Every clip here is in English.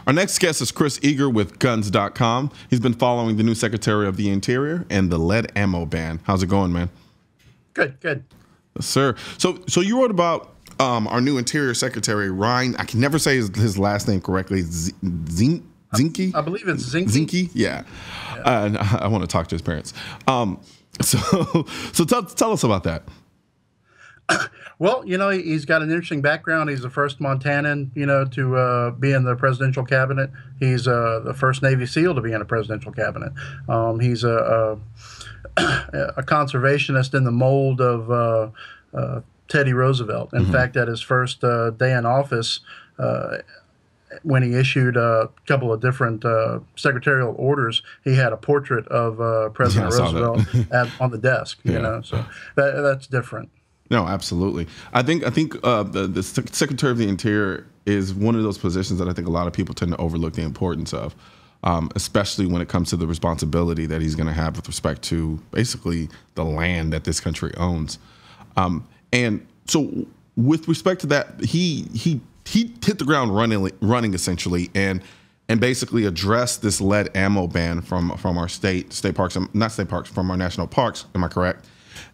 Our next guest is Chris Eger with Guns.com. He's been following the new Secretary of the Interior and the lead ammo ban. How's it going, man? Good, good. Yes, sir. So you wrote about our new Interior Secretary, Ryan. I can never say his last name correctly. Zinke? I believe it's Zinke. Zinke, yeah. I want to talk to his parents. So tell us about that. Well, you know, he's got an interesting background. He's the first Montanan, you know, to be in the presidential cabinet. He's the first Navy SEAL to be in a presidential cabinet. He's a conservationist in the mold of Teddy Roosevelt. In fact, at his first day in office, when he issued a couple of different secretarial orders, he had a portrait of President Roosevelt on the desk. You know, so that's different. No, absolutely. I think the Secretary of the Interior is one of those positions that I think a lot of people tend to overlook the importance of, especially when it comes to the responsibility that he's going to have with respect to basically the land that this country owns. And so, with respect to that, he hit the ground running essentially, and basically addressed this lead ammo ban from our state parks, not state parks, from our national parks. Am I correct?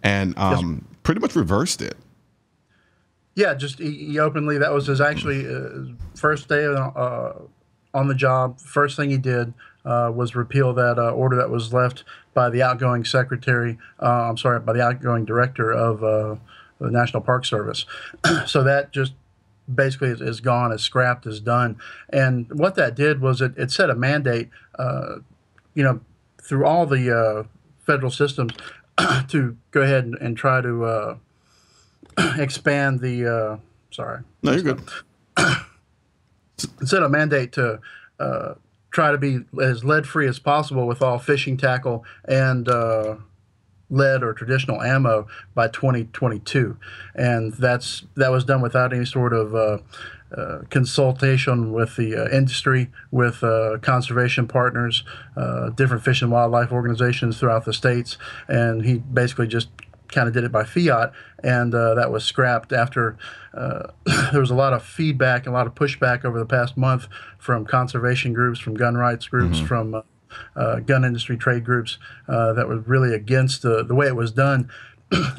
And pretty much reversed it. Yeah, just he openly, that was his actually first day on the job. First thing he did was repeal that order that was left by the outgoing secretary, by the outgoing director of the National Park Service. So that just basically is gone, is scrapped, is done. And what that did was it set a mandate, you know, through all the federal systems to go ahead and try to expand the, No, you're good. Set a mandate to try to be as lead-free as possible with all fishing tackle and lead or traditional ammo by 2022. And that was done without any sort of consultation with the industry, with conservation partners, different fish and wildlife organizations throughout the states, and he basically just kind of did it by fiat, and that was scrapped after there was a lot of feedback and a lot of pushback over the past month from conservation groups, from gun rights groups, from gun industry trade groups that were really against the way it was done.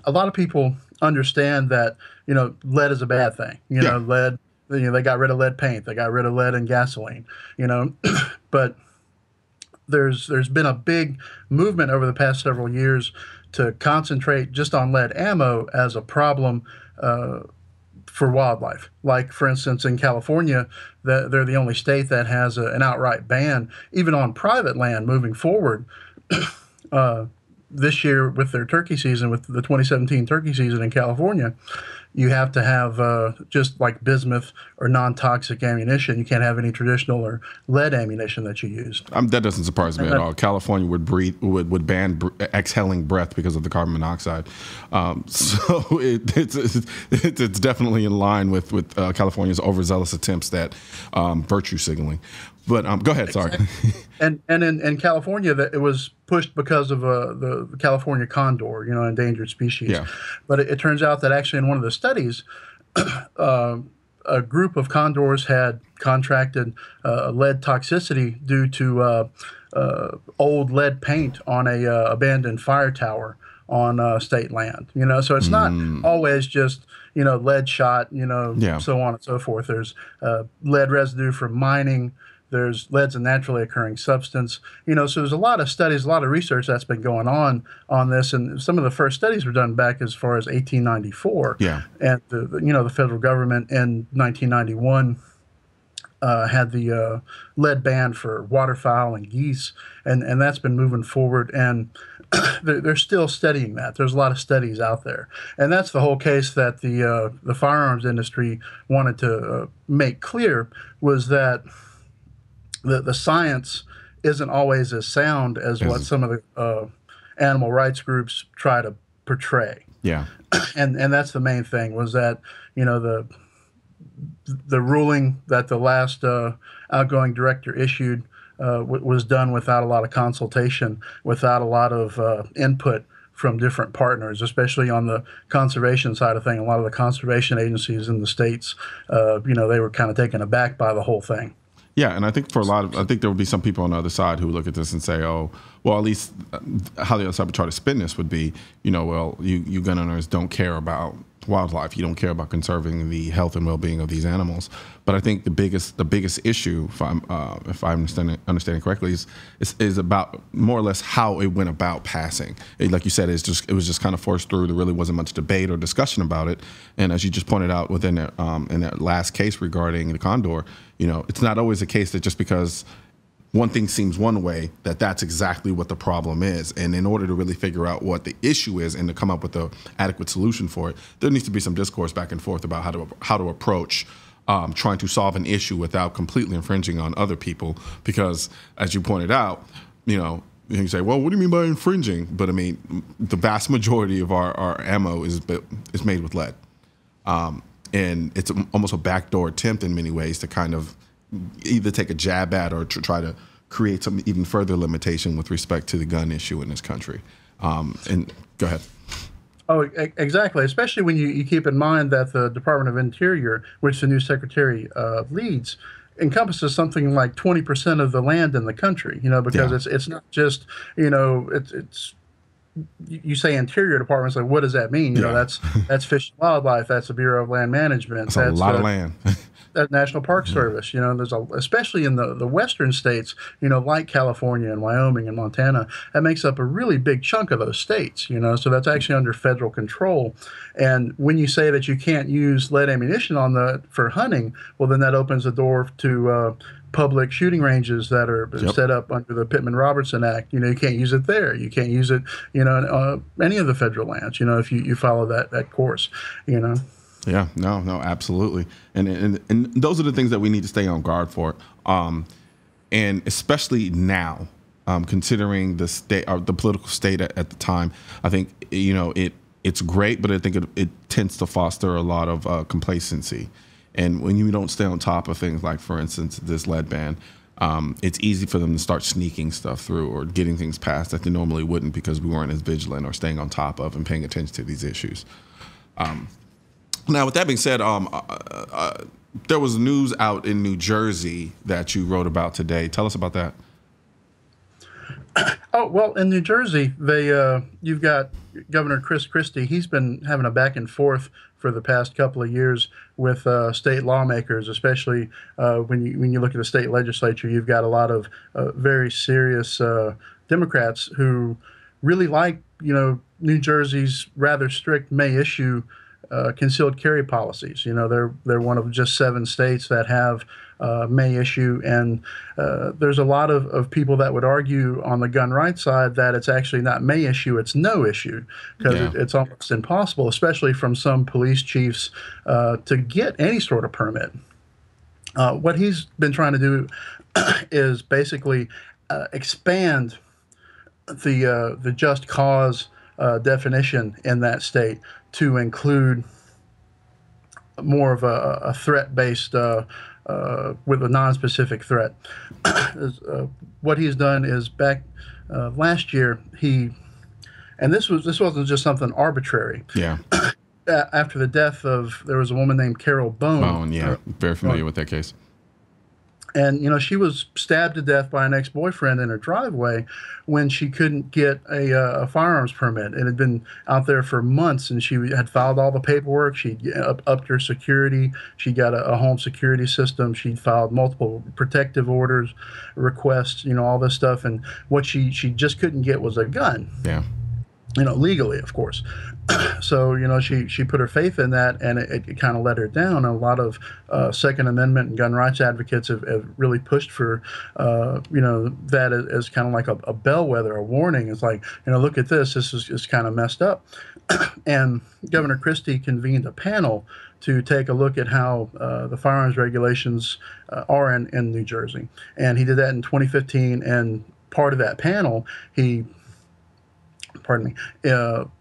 A lot of people understand that, you know, lead is a bad thing. You know, lead. You know, they got rid of lead paint. They got rid of lead in gasoline. You know, but there's been a big movement over the past several years to concentrate just on lead ammo as a problem for wildlife. Like, for instance, in California, they're the only state that has an outright ban, even on private land, moving forward. This year, with their turkey season, with the 2017 turkey season in California, you have to have just like bismuth or non-toxic ammunition. You can't have any traditional or lead ammunition that you use. That doesn't surprise me at all. California would ban exhaling breath because of the carbon monoxide. So it's definitely in line with California's overzealous attempts at virtue signaling. But go ahead, sorry. And in California, that it was pushed because of the California condor, you know, endangered species. Yeah. But it turns out that actually in one of the studies, a group of condors had contracted lead toxicity due to old lead paint on a abandoned fire tower on state land. You know, so it's not always just, you know, lead shot, you know, so on and so forth. There's lead residue from mining. There's lead's a naturally occurring substance, you know. So there's a lot of studies, a lot of research that's been going on this, and some of the first studies were done back as far as 1894. Yeah. And the federal government in 1991 had the lead ban for waterfowl and geese, and that's been moving forward, and they're still studying that. There's a lot of studies out there, and that's the whole case that the firearms industry wanted to make clear, was that the science isn't always as sound as what some of the animal rights groups try to portray. Yeah. And that's the main thing, was that, you know, the ruling that the last outgoing director issued was done without a lot of consultation, without a lot of input from different partners, especially on the conservation side of things. A lot of the conservation agencies in the states, you know, they were kind of taken aback by the whole thing. Yeah, and I think I think there will be some people on the other side who look at this and say, oh, well, at least how the other side would try to spin this would be, well, you gun owners don't care about wildlife. You don't care about conserving the health and well-being of these animals. But I think the biggest issue, if I'm understanding correctly, is about more or less how it went about passing. Like you said, it was just kind of forced through. There really wasn't much debate or discussion about it. And as you just pointed out within that, in that last case regarding the condor, it's not always the case that just because one thing seems one way, that's exactly what the problem is. And in order to really figure out what the issue is and to come up with an adequate solution for it, there needs to be some discourse back and forth about how to approach trying to solve an issue without completely infringing on other people. Because as you pointed out, you say, well, what do you mean by infringing? But I mean, the vast majority of our ammo is made with lead. And it's almost a backdoor attempt in many ways to kind of either take a jab at or to try to create some even further limitation with respect to the gun issue in this country. And go ahead. Oh, exactly. Especially when you keep in mind that the Department of Interior, which the new secretary leads, encompasses something like 20% of the land in the country. Because it's not just it's you say Interior Department, it's like, what does that mean? That's Fish and Wildlife, that's the Bureau of Land Management, that's a lot of land. That National Park Service, there's especially in the western states, like California and Wyoming and Montana, that makes up a really big chunk of those states, so that's actually under federal control. And when you say that you can't use lead ammunition for hunting, well, then that opens the door to public shooting ranges that are set up under the Pittman-Robertson Act. You can't use it there. You can't use it, in any of the federal lands, if you follow that course, Yeah, no, absolutely. And those are the things that we need to stay on guard for. And especially now, considering the state or the political state at the time, I think, it's great, but I think it tends to foster a lot of complacency. And when you don't stay on top of things like, for instance, this lead ban, it's easy for them to start sneaking stuff through or getting things passed that they normally wouldn't because we weren't as vigilant or staying on top of and paying attention to these issues. Now, with that being said, there was news out in New Jersey that you wrote about today. Tell us about that. Oh, well, in New Jersey, you've got Governor Chris Christie. He's been having a back and forth for the past couple of years with state lawmakers, especially when you look at the state legislature. You've got a lot of very serious Democrats who really like, New Jersey's rather strict May issue concealed carry policies. They're one of just 7 states that have May issue, and there's a lot of people that would argue on the gun rights side that it's actually not May issue, it's no issue, because it's almost impossible, especially from some police chiefs, to get any sort of permit. What he's been trying to do is basically expand the just cause definition in that state to include more of a threat-based, with a non-specific threat. What he's done is back last year, and this wasn't just something arbitrary. Yeah. After the death there was a woman named Carol Bone. Bone, yeah, very familiar with that case. And, she was stabbed to death by an ex-boyfriend in her driveway when she couldn't get a firearms permit. It had been out there for months, and she had filed all the paperwork. She upped her security. She got a home security system. She filed multiple protective orders, requests, all this stuff. And what she just couldn't get was a gun. Yeah. Legally, of course. So, she put her faith in that, and it kind of let her down. A lot of Second Amendment and gun rights advocates have really pushed for, that as kind of like a bellwether, a warning. It's like, look at this. This is kind of messed up. And Governor Christie convened a panel to take a look at how the firearms regulations are in New Jersey. And he did that in 2015, and part of that panel,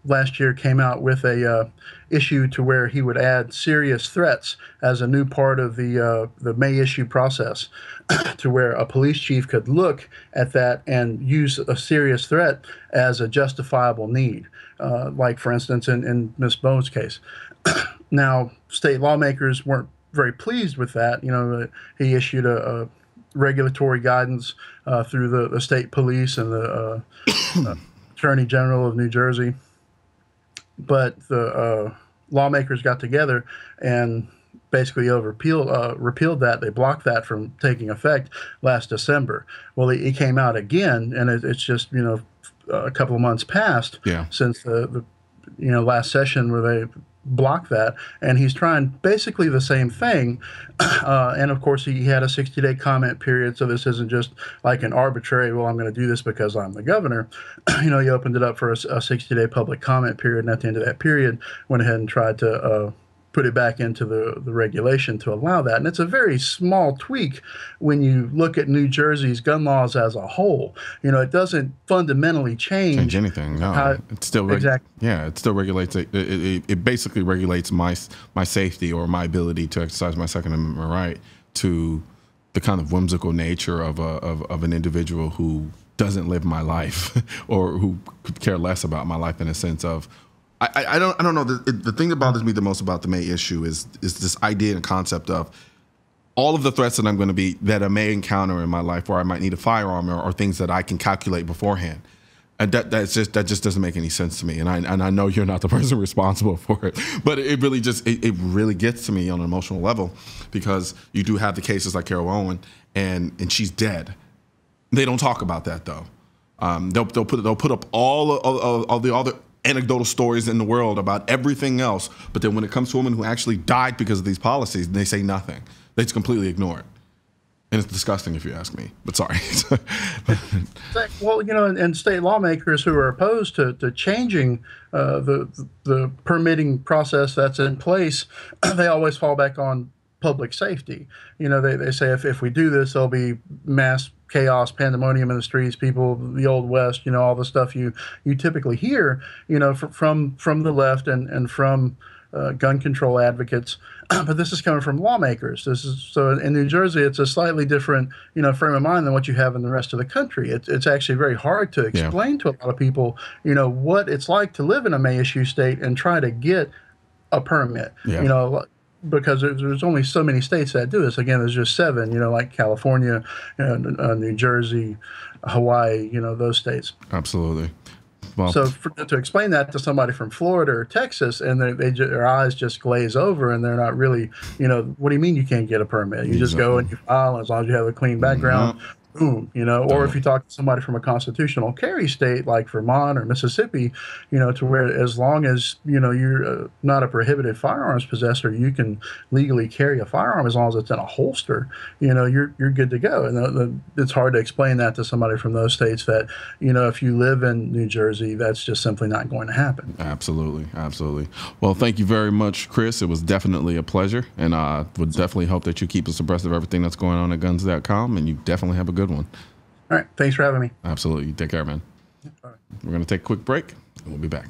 last year came out with a issue to where he would add serious threats as a new part of the May issue process, to where a police chief could look at that and use a serious threat as a justifiable need, like, for instance, in Ms. Bone's case. Now, state lawmakers weren't very pleased with that. He issued a regulatory guidance through the state police and the Attorney General of New Jersey. But the lawmakers got together and basically repealed that. They blocked that from taking effect last December. Well, it came out again, and it's just, a couple of months passed since the last session where they blocked that, and he's trying basically the same thing. And of course, he had a 60-day comment period, so this isn't just like an arbitrary, well, I'm going to do this because I'm the governor. He opened it up for a 60-day public comment period, and at the end of that period, went ahead and tried to put it back into the regulation to allow that. And it's a very small tweak when you look at New Jersey's gun laws as a whole. It doesn't fundamentally change anything. No, it still it still regulates it. It basically regulates my safety or my ability to exercise my Second Amendment right to the kind of whimsical nature of an individual who doesn't live my life or who could care less about my life in a sense of. I don't know. The thing that bothers me the most about the May issue is this idea and concept of all of the threats that I may encounter in my life where I might need a firearm or things that I can calculate beforehand. And that just doesn't make any sense to me. And I know you're not the person responsible for it, but it really it really gets to me on an emotional level because you do have the cases like Carol Owen and she's dead. They don't talk about that though. They'll put up all the other anecdotal stories in the world about everything else, but then when it comes to a woman who actually died because of these policies, they say nothing. They just completely ignore it. And it's disgusting if you ask me, but sorry. Well, and state lawmakers who are opposed to changing the permitting process that's in place, they always fall back on public safety. They say if we do this, there'll be mass chaos, pandemonium in the streets, people, the Old West, all the stuff you typically hear, from the left and from gun control advocates. But this is coming from lawmakers. So in New Jersey, it's a slightly different, frame of mind than what you have in the rest of the country. It's actually very hard to explain to a lot of people, what it's like to live in a May issue state and try to get a permit. Because there's only so many states that do this. Again, there's just 7, like California, New Jersey, Hawaii, those states. Absolutely. Well, so to explain that to somebody from Florida or Texas, and their eyes just glaze over, and they're not really, what do you mean you can't get a permit? You just go and you file, and as long as you have a clean background, boom, or if you talk to somebody from a constitutional carry state like Vermont or Mississippi, to where as long as, you're not a prohibited firearms possessor, you can legally carry a firearm as long as it's in a holster, you're good to go. And it's hard to explain that to somebody from those states that, if you live in New Jersey, that's just simply not going to happen. Absolutely. Absolutely. Well, thank you very much, Chris. It was definitely a pleasure. And I would definitely hope that you keep us abreast of everything that's going on at guns.com, and you definitely have a good one. All right. Thanks for having me. Absolutely. Take care, man. All right. We're going to take a quick break, and we'll be back.